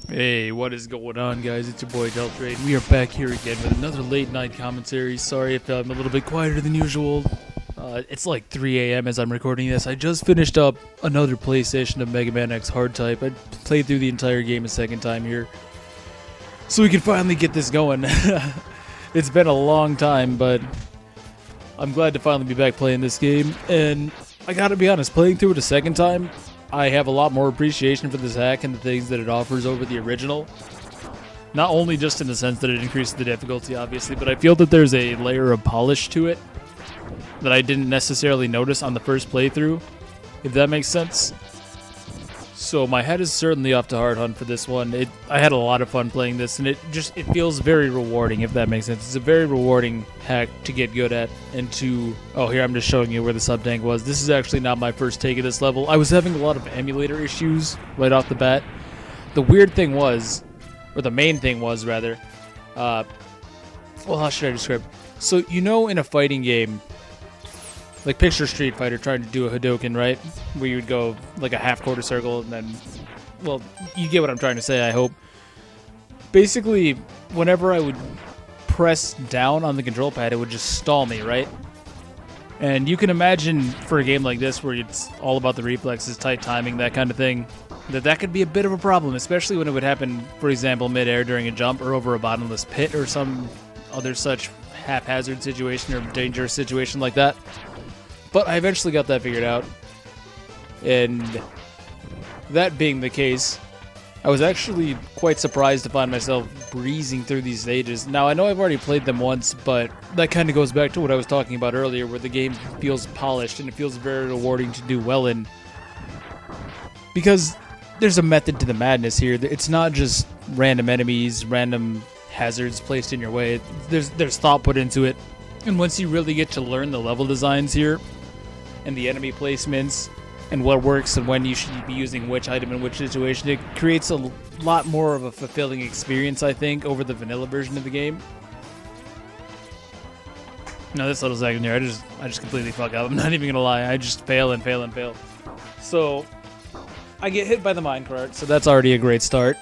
Hey, what is going on, guys? It's your boy Deltrade. We are back here again with another late night commentary. Sorry if I'm a little bit quieter than usual. It's like 3 a.m. as I'm recording this. I just finished up another PlayStation of Mega Man X Hard Type. I played through the entire game a second time here, so we can finally get this going. It's been a long time, but I'm glad to finally be back playing this game. And I gotta be honest, playing through it a second time, I have a lot more appreciation for this hack and the things that it offers over the original. Not only just in the sense that it increases the difficulty, obviously, but I feel that there's a layer of polish to it that I didn't necessarily notice on the first playthrough, if that makes sense. So my head is certainly off to Hard Hunt for this one. I had a lot of fun playing this, and it feels very rewarding, if that makes sense. It's a very rewarding hack to get good at, and to... Oh, here, I'm just showing you where the sub-tank was. This is actually not my first take of this level. I was having a lot of emulator issues right off the bat. The weird thing was, or the main thing was, rather, well, how should I describe it? So, you know, in a fighting game, like picture Street Fighter trying to do a Hadouken, right? Where you would go like a half quarter circle and then, well, you get what I'm trying to say, I hope. Basically, whenever I would press down on the control pad, it would just stall me, right? And you can imagine for a game like this where it's all about the reflexes, tight timing, that kind of thing, that could be a bit of a problem, especially when it would happen, for example, mid-air during a jump or over a bottomless pit or some other such haphazard situation or dangerous situation like that. But I eventually got that figured out, and that being the case, I was actually quite surprised to find myself breezing through these stages. Now, I know I've already played them once, but that kind of goes back to what I was talking about earlier, where the game feels polished and it feels very rewarding to do well in. Because there's a method to the madness here. It's not just random enemies, random hazards placed in your way. There's thought put into it. And once you really get to learn the level designs here, and the enemy placements, and what works and when you should be using which item in which situation, it creates a lot more of a fulfilling experience, I think, over the vanilla version of the game. Now this little second here, I just completely fuck up. I'm not even gonna lie, I just fail and fail and fail. So I get hit by the minecart, so that's already a great start.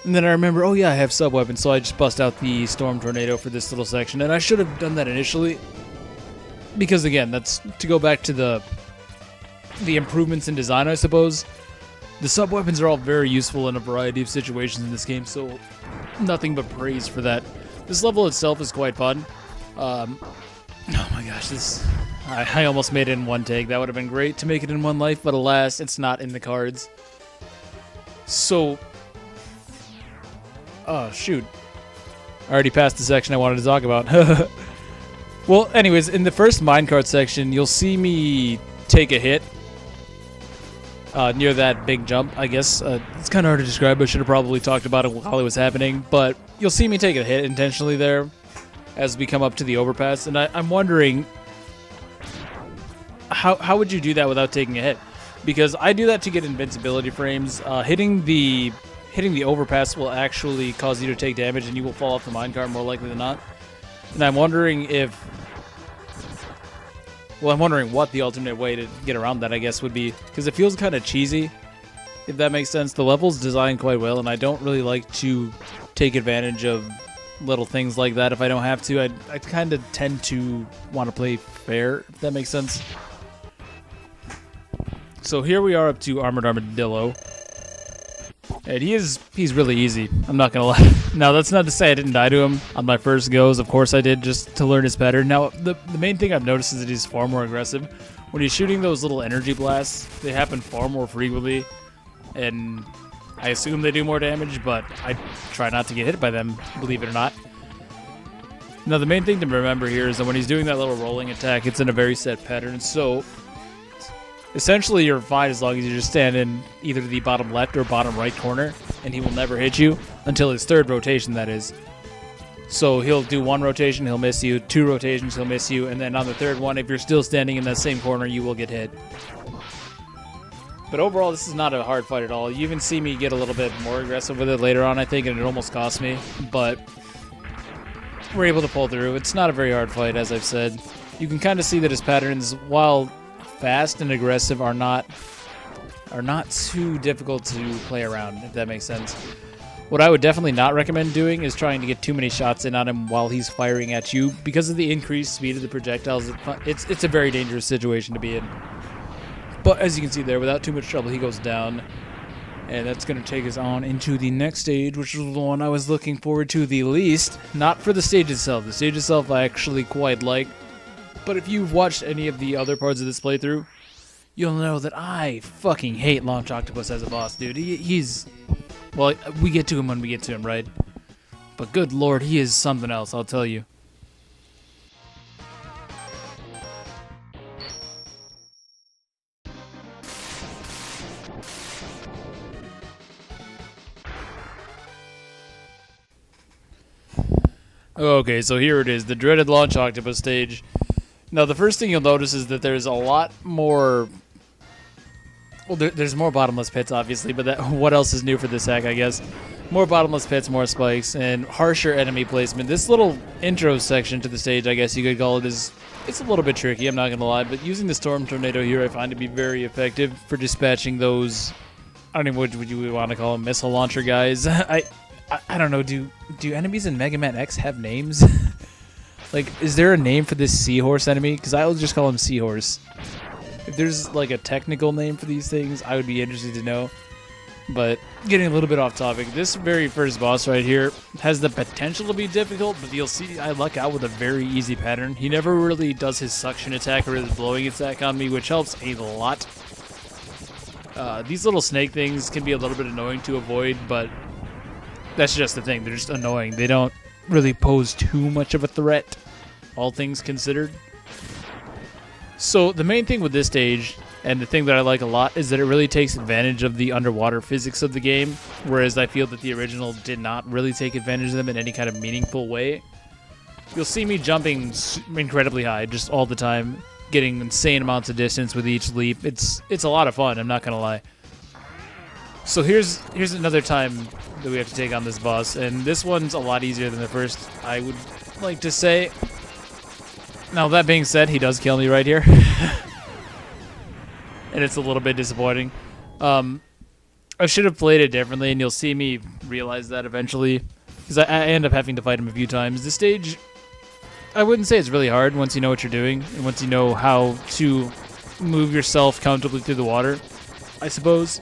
And then I remember, oh yeah, I have sub-weapons, so I just bust out the Storm Tornado for this little section, and I should have done that initially. Because again, that's to go back to the improvements in design, I suppose. The sub-weapons are all very useful in a variety of situations in this game, so nothing but praise for that. This level itself is quite fun. Oh my gosh, I almost made it in one take. That would have been great to make it in one life, but alas, it's not in the cards. So, oh shoot, I already passed the section I wanted to talk about. Well, anyways, in the first minecart section, you'll see me take a hit near that big jump, I guess. It's kind of hard to describe. I should have probably talked about it while it was happening. But you'll see me take a hit intentionally there as we come up to the overpass. And I'm wondering, how would you do that without taking a hit? Because I do that to get invincibility frames. Hitting the overpass will actually cause you to take damage, and you will fall off the minecart more likely than not. And I'm wondering I'm wondering what the alternate way to get around that, I guess, would be. Because it feels kind of cheesy, if that makes sense. The level's designed quite well, and I don't really like to take advantage of little things like that if I don't have to. I kind of tend to want to play fair, if that makes sense. So here we are up to Armored Armadillo. And he's really easy, I'm not gonna lie. Now, that's not to say I didn't die to him on my first goes. Of course I did, just to learn his pattern. Now, the main thing I've noticed is that he's far more aggressive. When he's shooting those little energy blasts, they happen far more frequently, and I assume they do more damage, but I try not to get hit by them, believe it or not. Now, the main thing to remember here is that when he's doing that little rolling attack, it's in a very set pattern, so essentially you're fine as long as you just stand in either the bottom left or bottom right corner, and he will never hit you until his third rotation, that is. So he'll do one rotation, he'll miss you, two rotations, he'll miss you, and then on the third one, if you're still standing in that same corner, you will get hit. But overall, this is not a hard fight at all. You even see me get a little bit more aggressive with it later on, I think, and it almost cost me, but we're able to pull through. It's not a very hard fight, as I've said. You can kind of see that his patterns, while fast and aggressive, are not are not too difficult to play around, if that makes sense. What I would definitely not recommend doing is trying to get too many shots in on him while he's firing at you. Because of the increased speed of the projectiles, it's a very dangerous situation to be in. But as you can see there, without too much trouble, he goes down. And that's going to take us on into the next stage, which is the one I was looking forward to the least. Not for the stage itself. The stage itself I actually quite like. But if you've watched any of the other parts of this playthrough, you'll know that I fucking hate Launch Octopus as a boss, dude. He's... Well, we get to him when we get to him, right? But good lord, he is something else, I'll tell you. Okay, so here it is, the dreaded Launch Octopus stage. Now, the first thing you'll notice is that there's a lot more... Well, there's more bottomless pits, obviously, but what else is new for this hack, I guess? More bottomless pits, more spikes, and harsher enemy placement. This little intro section to the stage, I guess you could call it, it's a little bit tricky, I'm not going to lie, but using the Storm Tornado here I find to be very effective for dispatching those... I don't even know what would you want to call them, missile launcher guys. I don't know, do enemies in Mega Man X have names? Like, is there a name for this seahorse enemy? Because I will just call him Seahorse. If there's, like, a technical name for these things, I would be interested to know. But, getting a little bit off topic, this very first boss right here has the potential to be difficult, but you'll see I luck out with a very easy pattern. He never really does his suction attack or his blowing attack on me, which helps a lot. These little snake things can be a little bit annoying to avoid, but that's just the thing. They're just annoying. They don't really pose too much of a threat, all things considered. So the main thing with this stage, and the thing that I like a lot, is that it really takes advantage of the underwater physics of the game, whereas I feel that the original did not really take advantage of them in any kind of meaningful way. You'll see me jumping incredibly high just all the time, getting insane amounts of distance with each leap. It's a lot of fun, I'm not gonna lie. So here's another time that we have to take on this boss, and this one's a lot easier than the first, I would like to say. Now, that being said, he does kill me right here. And it's a little bit disappointing. I should have played it differently, and you'll see me realize that eventually. Because I end up having to fight him a few times. This stage, I wouldn't say it's really hard once you know what you're doing, and once you know how to move yourself comfortably through the water, I suppose.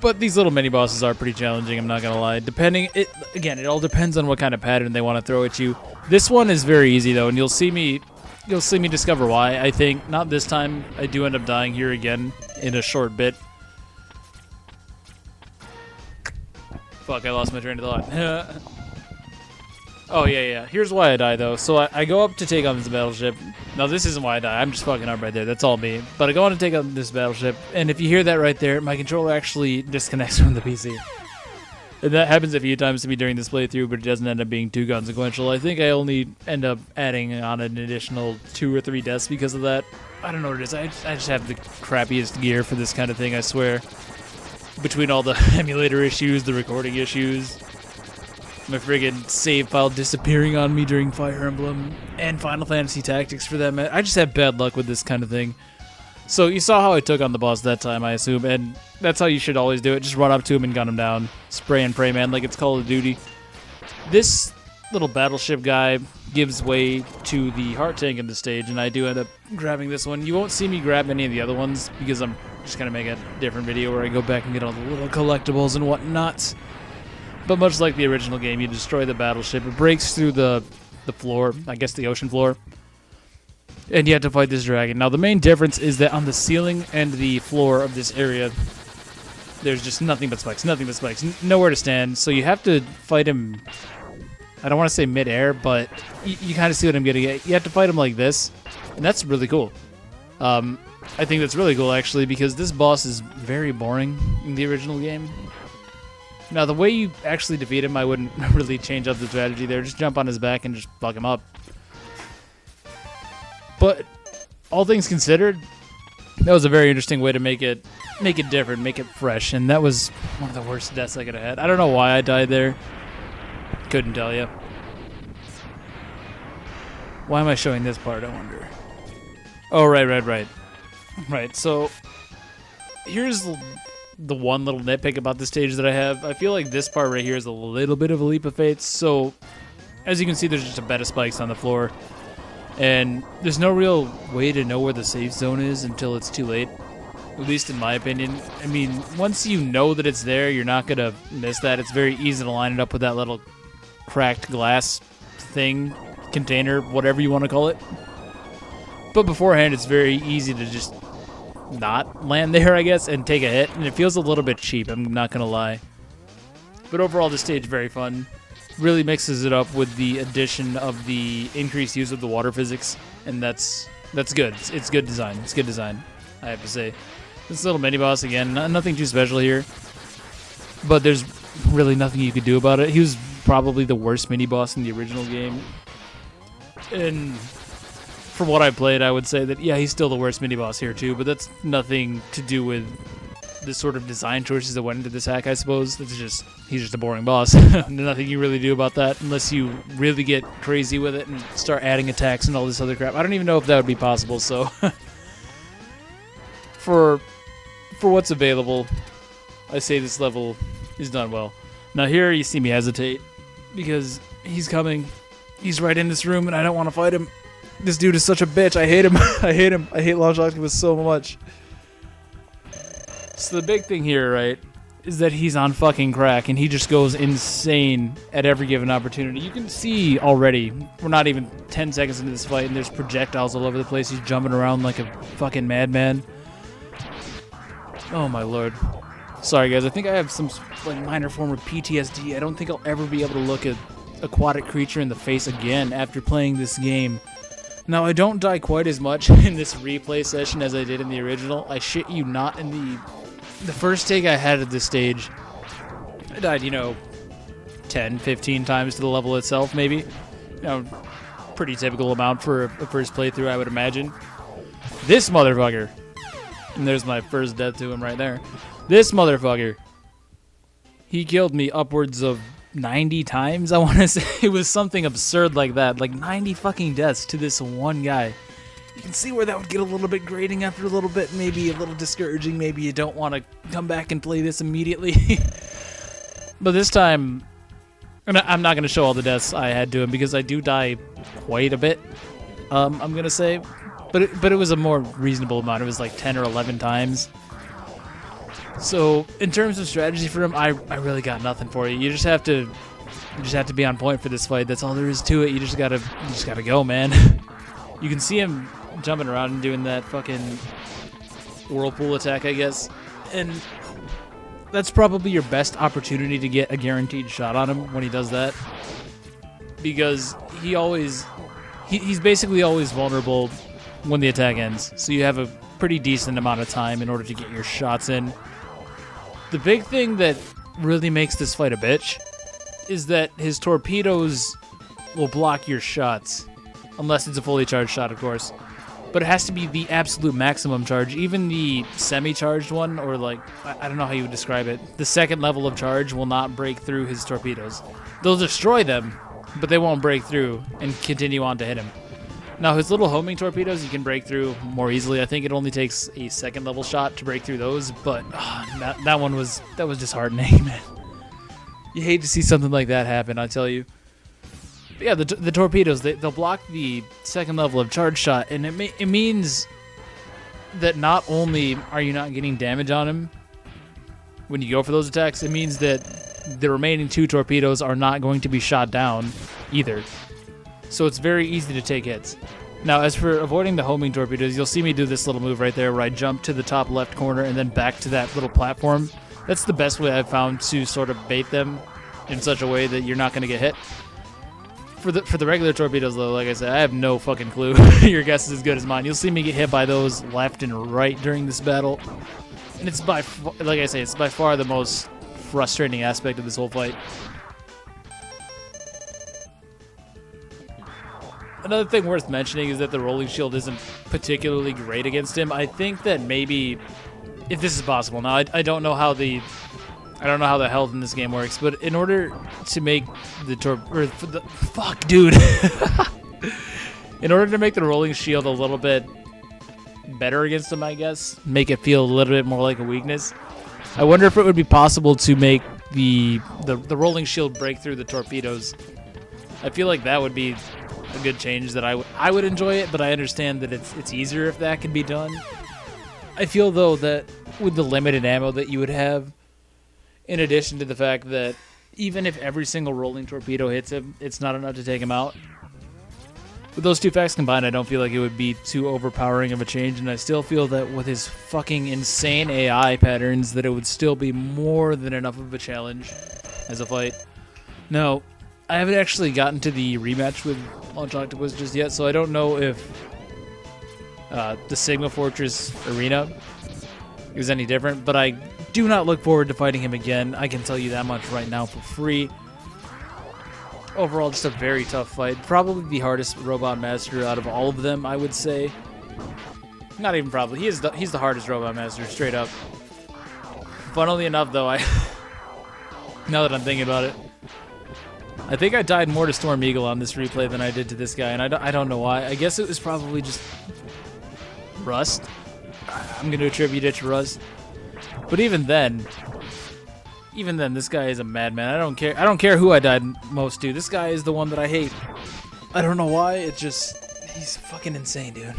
But these little mini-bosses are pretty challenging, I'm not gonna lie. Again, it all depends on what kind of pattern they want to throw at you. This one is very easy, though, and you'll see me discover why, I think. Not this time. I do end up dying here again in a short bit. Fuck, I lost my train of thought. Oh, yeah. Here's why I die, though. So I go up to take on this battleship. Now, this isn't why I die. I'm just fucking up right there. That's all me. But I go on to take on this battleship, and if you hear that right there, my controller actually disconnects from the PC. And that happens a few times to me during this playthrough, but it doesn't end up being too consequential. I think I only end up adding on an additional 2 or 3 deaths because of that. I don't know what it is. I just have the crappiest gear for this kind of thing, I swear. Between all the emulator issues, the recording issues, my friggin' save file disappearing on me during Fire Emblem, and Final Fantasy Tactics for that matter. I just have bad luck with this kind of thing. So you saw how I took on the boss that time, I assume, and that's how you should always do it. Just run up to him and gun him down. Spray and pray, man, like it's Call of Duty. This little battleship guy gives way to the heart tank in the stage, and I do end up grabbing this one. You won't see me grab any of the other ones, because I'm just going to make a different video where I go back and get all the little collectibles and whatnot. But much like the original game, you destroy the battleship. It breaks through the floor, I guess the ocean floor. And you have to fight this dragon. Now, the main difference is that on the ceiling and the floor of this area, there's just nothing but spikes, nowhere to stand. So you have to fight him, I don't want to say mid-air, but you kind of see what I'm getting at. You have to fight him like this, and that's really cool. I think that's really cool, actually, because this boss is very boring in the original game. Now, the way you actually defeat him, I wouldn't really change up the strategy there. Just jump on his back and just fuck him up. But all things considered, that was a very interesting way to make it different, make it fresh, and that was one of the worst deaths I could have had. I don't know why I died there. Couldn't tell you. Why am I showing this part, I wonder? Oh, right. Right, so here's the one little nitpick about this stage that I have. I feel like this part right here is a little bit of a leap of faith. So, as you can see, there's just a bed of spikes on the floor. And there's no real way to know where the safe zone is until it's too late. At least in my opinion. I mean, once you know that it's there, you're not going to miss that. It's very easy to line it up with that little cracked glass thing, container, whatever you want to call it. But beforehand, it's very easy to just not land there, I guess, and take a hit. And it feels a little bit cheap, I'm not going to lie. But overall, this stage is very fun. Really mixes it up with the addition of the increased use of the water physics. And that's good. It's good design. It's good design, I have to say. This little mini-boss, again, nothing too special here. But there's really nothing you could do about it. He was probably the worst mini-boss in the original game. And from what I played, I would say that, yeah, he's still the worst mini-boss here, too. But that's nothing to do with the sort of design choices that went into this hack, I suppose. It's just, he's just a boring boss. Nothing you really do about that unless you really get crazy with it and start adding attacks and all this other crap. I don't even know if that would be possible, so... For what's available, I say this level is done well. Now here you see me hesitate because he's coming. He's right in this room and I don't want to fight him. This dude is such a bitch. I hate him. I hate him. I hate Launch Octopus so much. So the big thing here, right, is that he's on fucking crack and he just goes insane at every given opportunity. You can see already, we're not even 10 seconds into this fight and there's projectiles all over the place. He's jumping around like a fucking madman. Oh my lord. Sorry guys, I think I have some like minor form of PTSD. I don't think I'll ever be able to look at aquatic creature in the face again after playing this game. Now I don't die quite as much in this replay session as I did in the original. I shit you not, in the first take I had at this stage, I died, 10, 15 times to the level itself maybe. Pretty typical amount for a first playthrough, I would imagine. This motherfucker. And there's my first death to him right there. This motherfucker. He killed me upwards of 90 times, I want to say. It was something absurd like that. Like 90 fucking deaths to this one guy. You can see where that would get a little bit grating after a little bit. Maybe a little discouraging. Maybe you don't want to come back and play this immediately. But this time, I'm not going to show all the deaths I had to him because I do die quite a bit, I'm going to say. But it was a more reasonable amount. It was like 10 or 11 times. So in terms of strategy for him, I really got nothing for you. You just have to be on point for this fight. That's all there is to it. You just gotta go, man. You can see him jumping around and doing that fucking whirlpool attack, I guess. And that's probably your best opportunity to get a guaranteed shot on him when he does that. Because he's basically always vulnerable when the attack ends, so you have a pretty decent amount of time in order to get your shots in. The big thing that really makes this fight a bitch is that his torpedoes will block your shots, unless it's a fully charged shot, of course. But it has to be the absolute maximum charge. Even the semi-charged one, or like, I don't know how you would describe it, the second level of charge will not break through his torpedoes. They'll destroy them, but they won't break through and continue on to hit him. Now, his little homing torpedoes you can break through more easily. I think it only takes a second level shot to break through those, but that was disheartening, man. You hate to see something like that happen, I tell you. But yeah, the torpedoes, they'll block the second level of charge shot, and it means that not only are you not getting damage on him when you go for those attacks, it means that the remaining two torpedoes are not going to be shot down either. So it's very easy to take hits. Now, as for avoiding the homing torpedoes, you'll see me do this little move right there where I jump to the top left corner and then back to that little platform. That's the best way I've found to sort of bait them in such a way that you're not going to get hit. For the regular torpedoes, though, like I said, I have no fucking clue. Your guess is as good as mine. You'll see me get hit by those left and right during this battle. And it's like I say, it's by far the most frustrating aspect of this whole fight. Another thing worth mentioning is that the rolling shield isn't particularly great against him. I think that maybe, if this is possible, now I don't know how the health in this game works, but in order to make in order to make the rolling shield a little bit better against him, I guess. Make it feel a little bit more like a weakness. I wonder if it would be possible to make the rolling shield break through the torpedoes. I feel like that would be a good change that I would enjoy it, but I understand that it's easier if that can be done. I feel, though, that with the limited ammo that you would have, in addition to the fact that even if every single rolling torpedo hits him, it's not enough to take him out. With those two facts combined, I don't feel like it would be too overpowering of a change, and I still feel that with his fucking insane AI patterns, that it would still be more than enough of a challenge as a fight. Now, I haven't actually gotten to the rematch with Launch Octopus just yet, so I don't know if the Sigma Fortress arena is any different, but I do not look forward to fighting him again. I can tell you that much right now for free. Overall, just a very tough fight. Probably the hardest Robot Master out of all of them, I would say. Not even probably. He's the hardest Robot Master, straight up. Funnily enough, though, now that I'm thinking about it, I think I died more to Storm Eagle on this replay than I did to this guy, and I don't know why. I guess it was probably just rust. I'm going to attribute it to rust. But even then, this guy is a madman. I don't care who I died most to. This guy is the one that I hate. I don't know why. He's fucking insane, dude.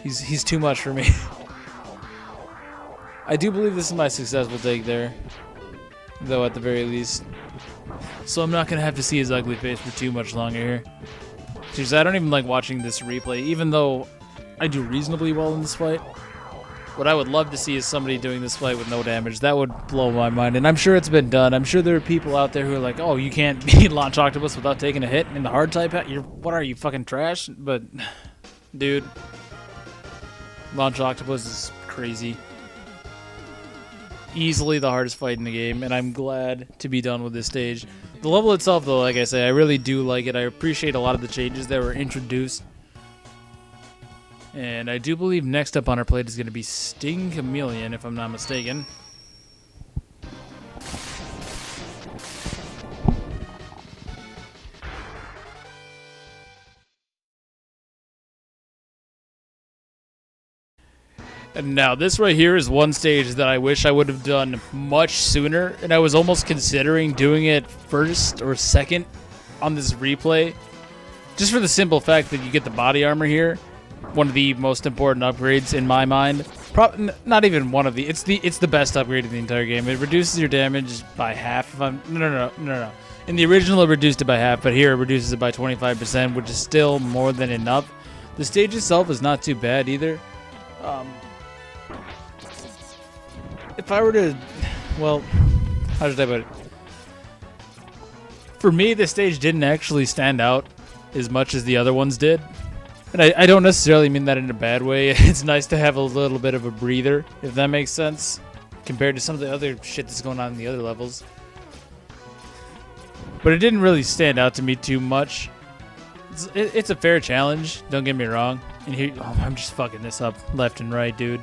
He's too much for me. I do believe this is my successful take there, though, at the very least. So I'm not gonna have to see his ugly face for too much longer here. Seriously, I don't even like watching this replay, even though I do reasonably well in this fight. What I would love to see is somebody doing this fight with no damage. That would blow my mind, and I'm sure it's been done. I'm sure there are people out there who are like, oh, you can't beat Launch Octopus without taking a hit in the hard type. What are you, fucking trash? But, dude, Launch Octopus is crazy. Easily the hardest fight in the game, and I'm glad to be done with this stage. The level itself, though, like I say, I really do like it. I appreciate a lot of the changes that were introduced. And I do believe next up on our plate is going to be Sting Chameleon, if I'm not mistaken. And now, this right here is one stage that I wish I would have done much sooner, and I was almost considering doing it first or second on this replay, just for the simple fact that you get the body armor here. One of the most important upgrades in my mind. Not even one of the. It's the best upgrade in the entire game. It reduces your damage by half. No. In the original, it reduced it by half, but here it reduces it by 25%, which is still more than enough. The stage itself is not too bad either. If I were to, well, how should I put it? For me, this stage didn't actually stand out as much as the other ones did. And I don't necessarily mean that in a bad way. It's nice to have a little bit of a breather, if that makes sense, compared to some of the other shit that's going on in the other levels. But it didn't really stand out to me too much. It's a fair challenge, don't get me wrong. And here, oh, I'm just fucking this up left and right, dude.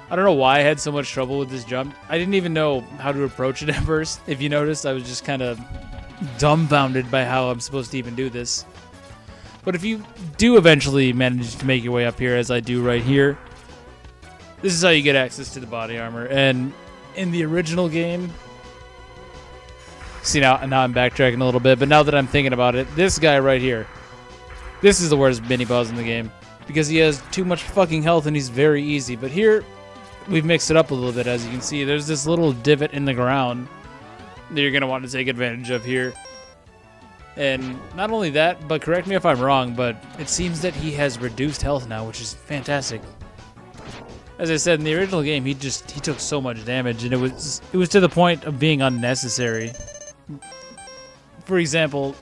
I don't know why I had so much trouble with this jump. I didn't even know how to approach it at first. If you noticed, I was just kind of dumbfounded by how I'm supposed to even do this. But if you do eventually manage to make your way up here, as I do right here, this is how you get access to the body armor. And in the original game, see, now I'm backtracking a little bit, but now that I'm thinking about it, this guy right here, this is the worst mini boss in the game, because he has too much fucking health and he's very easy. But here, we've mixed it up a little bit. As you can see, there's this little divot in the ground that you're going to want to take advantage of here. And not only that, but correct me if I'm wrong, but it seems that he has reduced health now, which is fantastic. As I said, in the original game, he took so much damage, and it was to the point of being unnecessary. For example,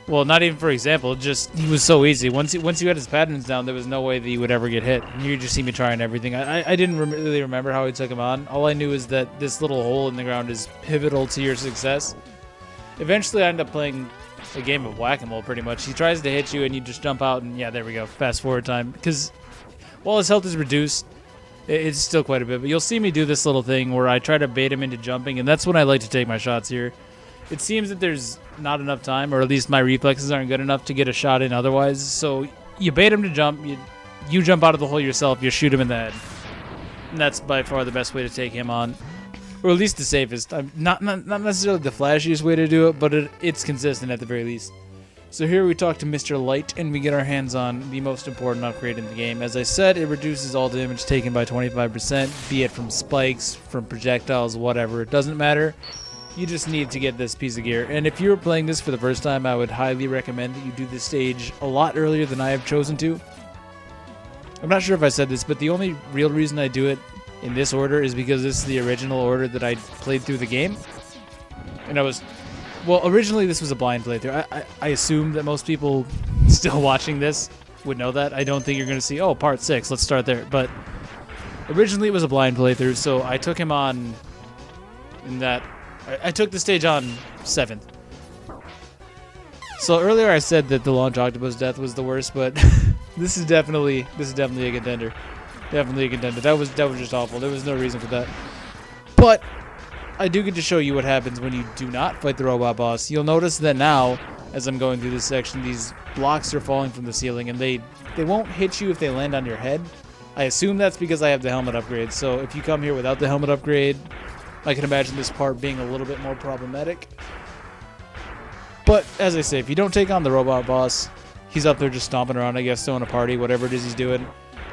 well, not even for example, just he was so easy. Once you had his patterns down, there was no way that he would ever get hit. And you just see me trying everything. I didn't really remember how he took him on. All I knew is that this little hole in the ground is pivotal to your success. Eventually, I end up playing a game of whack-a-mole, pretty much. He tries to hit you, and you just jump out, and yeah, there we go. Fast forward time. Because while his health is reduced, it's still quite a bit. But you'll see me do this little thing where I try to bait him into jumping, and that's when I like to take my shots here. It seems that there's not enough time, or at least my reflexes aren't good enough to get a shot in otherwise. So you bait him to jump, you jump out of the hole yourself, you shoot him in the head. And that's by far the best way to take him on. Or at least the safest. Not necessarily the flashiest way to do it, but it's consistent at the very least. So here we talk to Mr. Light, and we get our hands on the most important upgrade in the game. As I said, it reduces all damage taken by 25%, be it from spikes, from projectiles, whatever. It doesn't matter. You just need to get this piece of gear. And if you were playing this for the first time, I would highly recommend that you do this stage a lot earlier than I have chosen to. I'm not sure if I said this, but the only real reason I do it in this order is because this is the original order that I played through the game. And well, originally this was a blind playthrough. I assume that most people still watching this would know that. I don't think you're going to see, oh, part 6, let's start there. But originally it was a blind playthrough, so I took him on in that... I took the stage on 7th. So earlier I said that the Launch Octopus death was the worst, but this is definitely a contender. Definitely a contender. That was just awful. There was no reason for that. But I do get to show you what happens when you do not fight the robot boss. You'll notice that now, as I'm going through this section, these blocks are falling from the ceiling, and they won't hit you if they land on your head. I assume that's because I have the helmet upgrade. So if you come here without the helmet upgrade, I can imagine this part being a little bit more problematic. But as I say, if you don't take on the robot boss, he's up there just stomping around, I guess, throwing a party, whatever it is he's doing.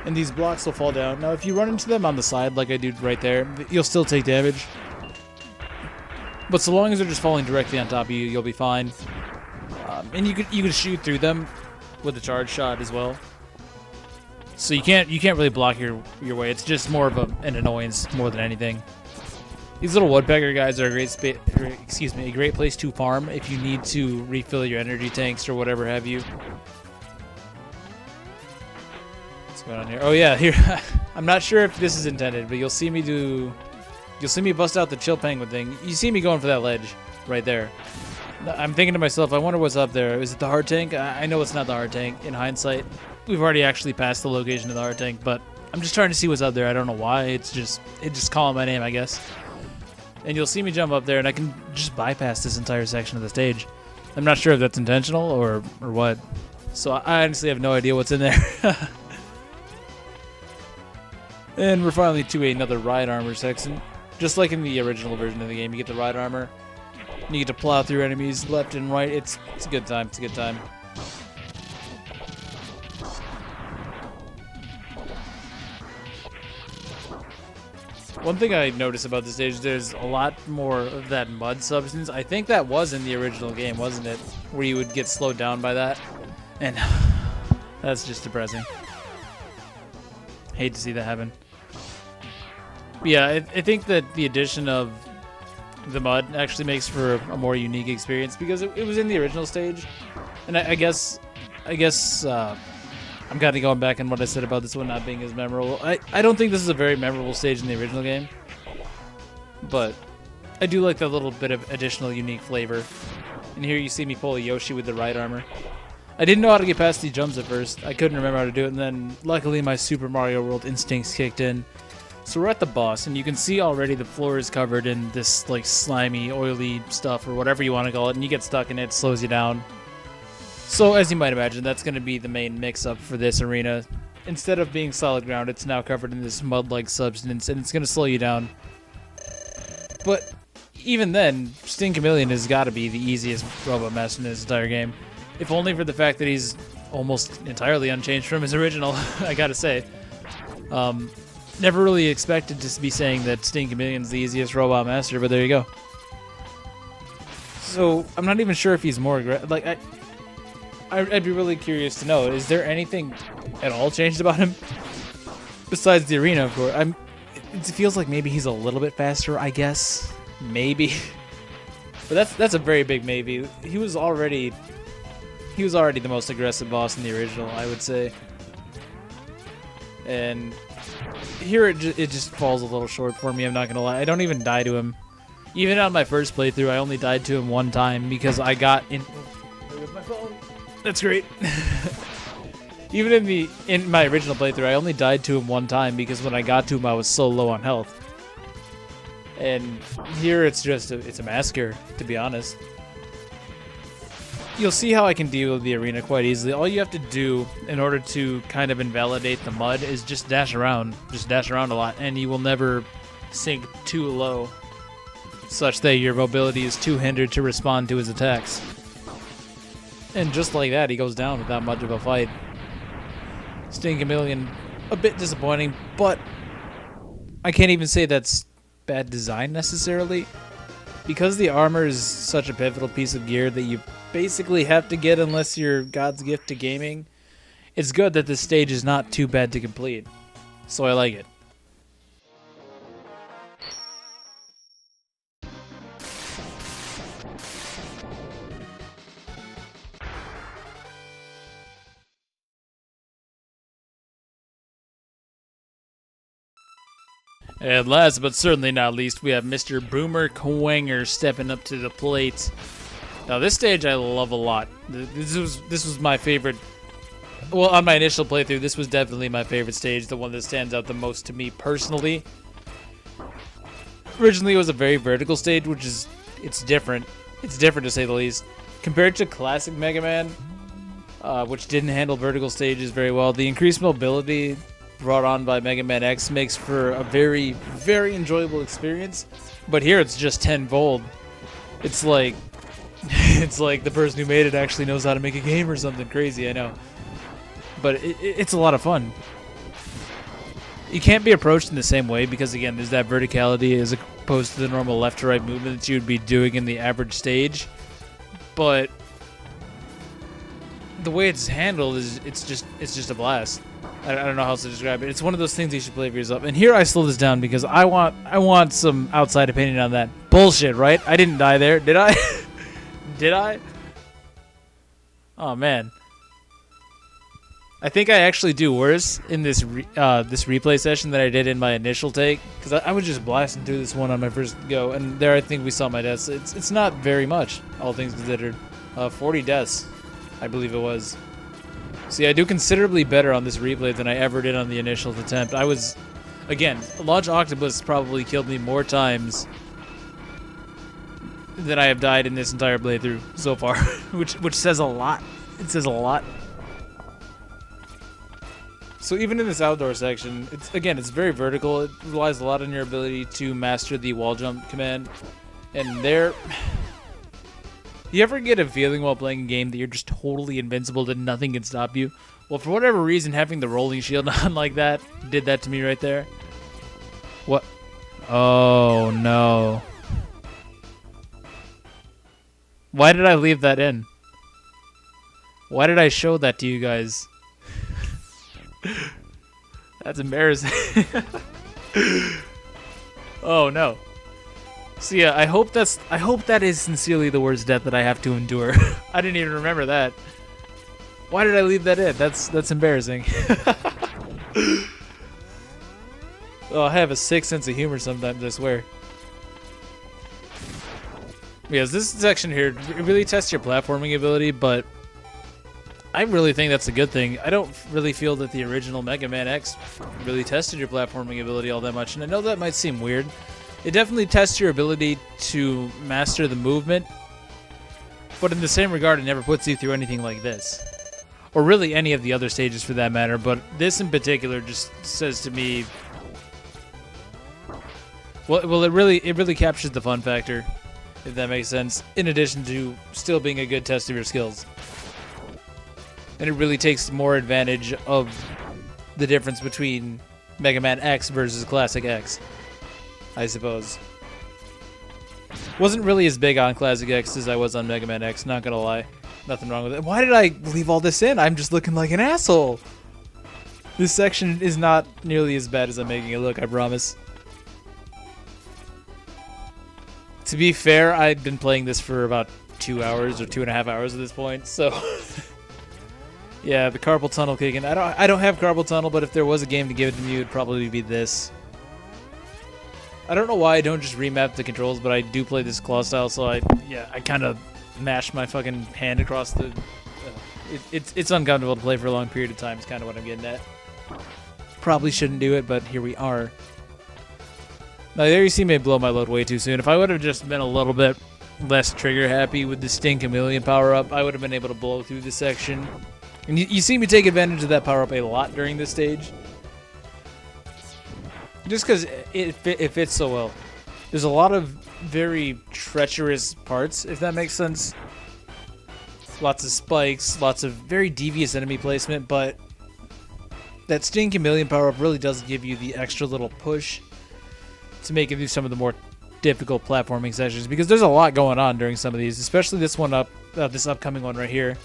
And these blocks will fall down. Now, if you run into them on the side, like I do right there, you'll still take damage. But so long as they're just falling directly on top of you, you'll be fine. And you could shoot through them with a charge shot as well. So you can't really block your way. It's just more of an annoyance more than anything. These little woodpecker guys are a great place to farm if you need to refill your energy tanks or whatever have you. What's going on here? Oh yeah, here. I'm not sure if this is intended, but you'll see me bust out the chill penguin thing. You see me going for that ledge right there. I'm thinking to myself, I wonder what's up there. Is it the hard tank? I know it's not the hard tank. In hindsight, we've already actually passed the location of the hard tank, but I'm just trying to see what's up there. I don't know why. It just calling my name, I guess. And you'll see me jump up there, and I can just bypass this entire section of the stage. I'm not sure if that's intentional or what. So I honestly have no idea what's in there. And we're finally to another ride armor section. Just like in the original version of the game, you get the ride armor. You get to plow through enemies left and right. It's a good time. It's a good time. One thing I noticed about this stage, there's a lot more of that mud substance. I think that was in the original game, wasn't it? Where you would get slowed down by that. And that's just depressing. Hate to see that happen. But yeah, I think that the addition of the mud actually makes for a more unique experience because it was in the original stage. And I guess I'm kind of going back on what I said about this one not being as memorable. I don't think this is a very memorable stage in the original game, but I do like that little bit of additional unique flavor. And here you see me pull a Yoshi with the right armor. I didn't know how to get past these jumps at first. I couldn't remember how to do it, and then luckily my Super Mario World instincts kicked in. So we're at the boss, and you can see already the floor is covered in this like slimy, oily stuff, or whatever you want to call it, and you get stuck in it, slows you down. So, as you might imagine, that's going to be the main mix-up for this arena. Instead of being solid ground, it's now covered in this mud-like substance, and it's going to slow you down. But even then, Sting Chameleon has got to be the easiest Robot Master in this entire game. If only for the fact that he's almost entirely unchanged from his original, I gotta say. Never really expected to be saying that Sting Chameleon's the easiest Robot Master, but there you go. So, I'm not even sure if he's more aggressive. Like, I'd be really curious to know, is there anything at all changed about him? Besides the arena, of course. It feels like maybe he's a little bit faster, I guess. Maybe. But that's a very big maybe. He was already the most aggressive boss in the original, I would say. And here it just falls a little short for me, I'm not going to lie. I don't even die to him. Even on my first playthrough, I only died to him one time because I got in... With my phone. That's great. Even in my original playthrough, I only died to him one time because when I got to him, I was so low on health. And here it's just it's a massacre, to be honest. you'll see how I can deal with the arena quite easily. All you have to do in order to kind of invalidate the mud is just dash around. Just dash around a lot, and you will never sink too low, such that your mobility is too hindered to respond to his attacks. And just like that, he goes down without much of a fight. Sting Chameleon, a bit disappointing, but I can't even say that's bad design necessarily. Because the armor is such a pivotal piece of gear that you basically have to get unless you're God's gift to gaming, it's good that this stage is not too bad to complete. So I like it. And last but certainly not least, we have Mr. Boomer Kuwanger stepping up to the plate. Now this stage I love a lot. This was my favorite. Well, on my initial playthrough, this was definitely my favorite stage, the one that stands out the most to me personally. Originally it was a very vertical stage, which is it's different. It's different to say the least. Compared to classic Mega Man, which didn't handle vertical stages very well, the increased mobility brought on by Mega Man X makes for a very, very enjoyable experience. But here it's just tenfold. It's like the person who made it actually knows how to make a game or something crazy, I know. But it's a lot of fun. You can't be approached in the same way because, again, there's that verticality as opposed to the normal left to right movement that you would be doing in the average stage. But the way it's handled is it's just a blast. I don't know how else to describe it. It's one of those things you should play for yourself. And here I slow this down because I want some outside opinion on that. Bullshit, right? I didn't die there, did I? Did I? Oh man. I think I actually do worse in this this replay session than I did in my initial take, because I was just blasting through this one on my first go, and there I think we saw my deaths. It's not very much, all things considered. 40 deaths, I believe it was. See, I do considerably better on this replay than I ever did on the initial attempt. I was, again, Launch Octopus probably killed me more times than I have died in this entire playthrough so far, which says a lot. It says a lot. So even in this outdoor section, it's very vertical. It relies a lot on your ability to master the wall jump command. And there, you ever get a feeling while playing a game that you're just totally invincible, that nothing can stop you? Well, for whatever reason, having the rolling shield on like that did that to me right there. What? Oh no. Why did I leave that in? Why did I show that to you guys? That's embarrassing. Oh no. So yeah, I hope that is sincerely the worst death that I have to endure. I didn't even remember that. Why did I leave that in? That's embarrassing. Oh, I have a sick sense of humor sometimes, I swear. Yes, this section here really tests your platforming ability, but I really think that's a good thing. I don't really feel that the original Mega Man X really tested your platforming ability all that much, and I know that might seem weird. It definitely tests your ability to master the movement, but in the same regard, it never puts you through anything like this. Or really any of the other stages for that matter, but this in particular just says to me, well, it really captures the fun factor, if that makes sense, in addition to still being a good test of your skills. And it really takes more advantage of the difference between Mega Man X versus Classic X, I suppose. Wasn't really as big on Classic X as I was on Mega Man X, not gonna lie. Nothing wrong with it. Why did I leave all this in? I'm just looking like an asshole. This section is not nearly as bad as I'm making it look, I promise. To be fair, I've been playing this for about 2 hours or 2.5 hours at this point, so... Yeah, the carpal tunnel kicking. I don't have carpal tunnel, but if there was a game to give it to me, it would probably be this. I don't know why I don't just remap the controls, but I do play this claw style, so I kind of mash my fucking hand across the... It's uncomfortable to play for a long period of time, is kind of what I'm getting at. Probably shouldn't do it, but here we are. Now there you see me blow my load way too soon. If I would have just been a little bit less trigger happy with the Sting Chameleon power-up, I would have been able to blow through this section. And you see me take advantage of that power-up a lot during this stage. Just because it fits so well. There's a lot of very treacherous parts, if that makes sense. Lots of spikes, lots of very devious enemy placement, but that Sting Chameleon power-up really does give you the extra little push to make it through some of the more difficult platforming sections, because there's a lot going on during some of these, especially this upcoming one right here.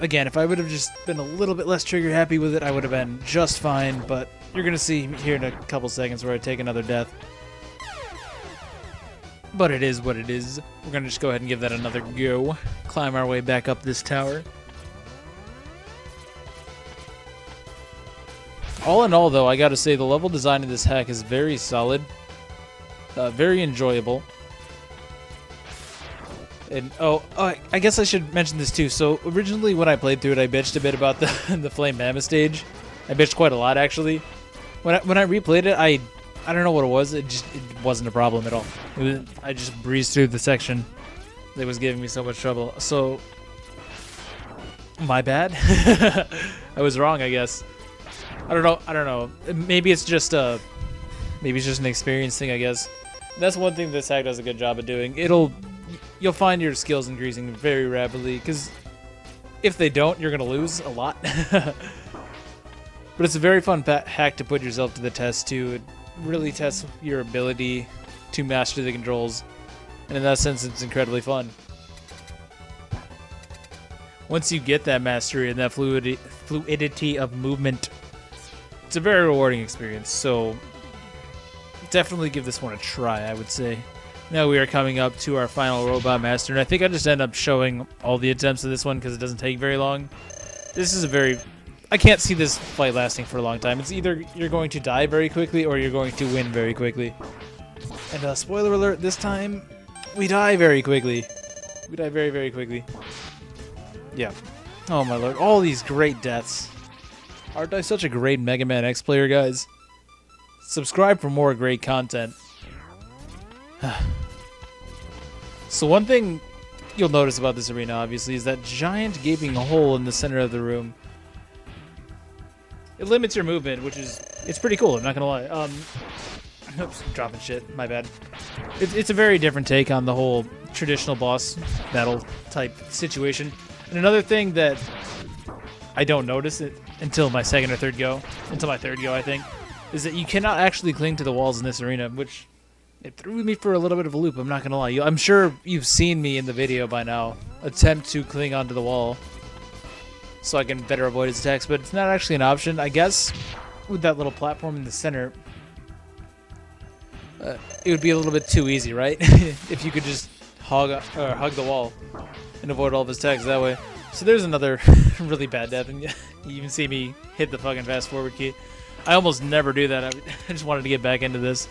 Again, if I would have just been a little bit less trigger happy with it, I would have been just fine, but you're going to see here in a couple seconds where I take another death. But it is what it is. We're going to just go ahead and give that another go. Climb our way back up this tower. All in all, though, I gotta say the level design of this hack is very solid. Very enjoyable. And I guess I should mention this too. So originally when I played through it, I bitched a bit about the Flame Mammoth stage. I bitched quite a lot, actually. When I replayed it, I don't know what it was. It wasn't a problem at all. I just breezed through the section that was giving me so much trouble. So my bad. I was wrong, I guess. I don't know. Maybe it's just an experience thing, I guess. That's one thing this hack does a good job of doing. You'll find your skills increasing very rapidly, because if they don't, you're gonna lose a lot. But it's a very fun hack to put yourself to the test too. It really tests your ability to master the controls, and in that sense, it's incredibly fun. Once you get that mastery and that fluidity of movement, it's a very rewarding experience. So definitely give this one a try, I would say. Now we are coming up to our final Robot Master, and I think I just end up showing all the attempts of this one because it doesn't take very long. This is I can't see this fight lasting for a long time. It's either you're going to die very quickly or you're going to win very quickly. And spoiler alert, this time we die very quickly. We die very, very quickly. Yeah. Oh my lord, all these great deaths. Aren't I such a great Mega Man X player, guys? Subscribe for more great content. So one thing you'll notice about this arena, obviously, is that giant gaping hole in the center of the room. It limits your movement, it's pretty cool, I'm not gonna lie. Oops, I'm dropping shit, my bad. It's a very different take on the whole traditional boss battle type situation. And another thing that I don't notice it until my third go, I think, is that you cannot actually cling to the walls in this arena, which it threw me for a little bit of a loop, I'm not gonna lie. I'm sure you've seen me in the video by now attempt to cling onto the wall so I can better avoid his attacks, but it's not actually an option. I guess with that little platform in the center, it would be a little bit too easy, right? If you could just hug the wall and avoid all of his attacks that way. So there's another really bad death, and you even see me hit the fucking fast forward key. I almost never do that. I just wanted to get back into this.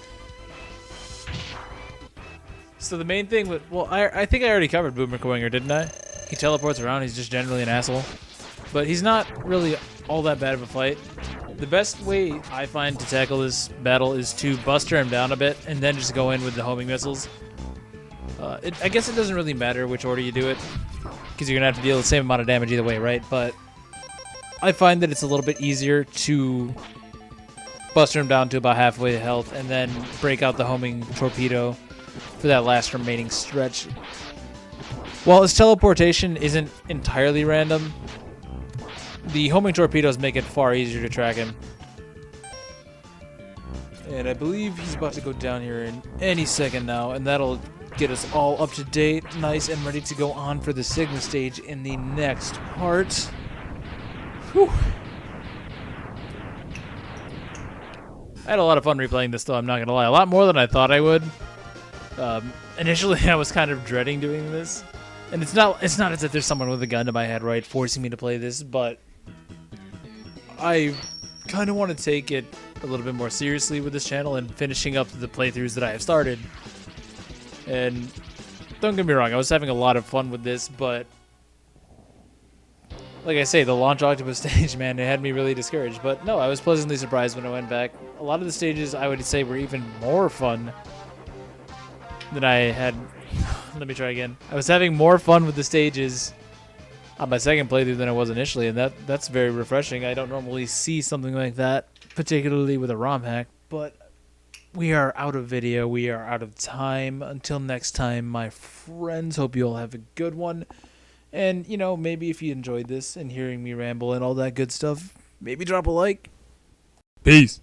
So the main thing with, well, I think I already covered Boomerang, didn't I? He teleports around, he's just generally an asshole. But he's not really all that bad of a fight. The best way I find to tackle this battle is to buster him down a bit and then just go in with the homing missiles. I guess it doesn't really matter which order you do it, because you're going to have to deal the same amount of damage either way, right? But I find that it's a little bit easier to buster him down to about halfway to health and then break out the homing torpedo for that last remaining stretch. While his teleportation isn't entirely random, the homing torpedoes make it far easier to track him. And I believe he's about to go down here in any second now, and that'll get us all up to date, nice and ready to go on for the Sigma stage in the next part. Whew. I had a lot of fun replaying this, though, I'm not gonna lie. A lot more than I thought I would. Initially, I was kind of dreading doing this. And it's not as if there's someone with a gun to my head, right, forcing me to play this, but I kind of want to take it a little bit more seriously with this channel and finishing up the playthroughs that I have started. And don't get me wrong, I was having a lot of fun with this, but like I say, the Launch Octopus stage, man, it had me really discouraged. But no, I was pleasantly surprised when I went back. A lot of the stages, I would say, were even more fun than I had Let me try again. I was having more fun with the stages on my second playthrough than I was initially, and that's very refreshing. I don't normally see something like that, particularly with a ROM hack, but we are out of video. We are out of time. Until next time, my friends, hope you all have a good one. And, you know, maybe if you enjoyed this and hearing me ramble and all that good stuff, maybe drop a like. Peace.